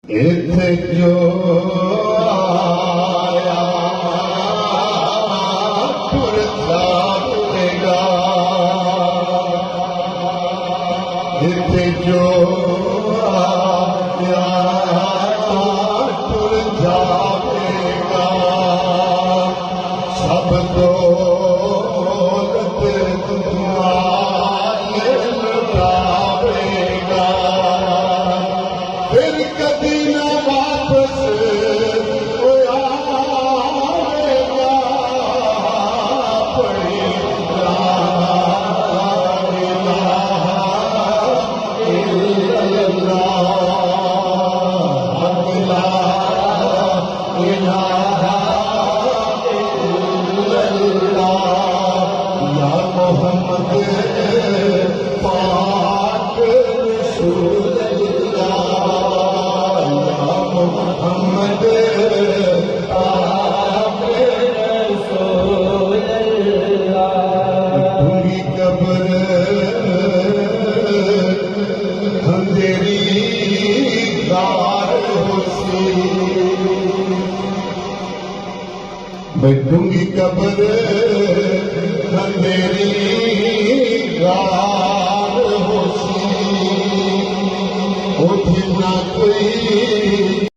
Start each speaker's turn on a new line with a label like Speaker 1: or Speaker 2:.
Speaker 1: इत्थे जो आया टुर जावेगा, इत्थे जो आया टुर जावेगा, सब दौलत तुम्हारे लुटावेगा, फिर कभी न वापस आएगा। पढ़ी ला इलाहा इल्लल्लाह, ला इलाहा इल्लल्लाह, या मोहम्मद पाक रसूलल्लाह, मोहम्मद पाक रसूलल्लाह। ढूंढी कब्र अंधेरी गार होसी, ढूंढी कब्र अंधेरी गार होसी, उठ ना कोई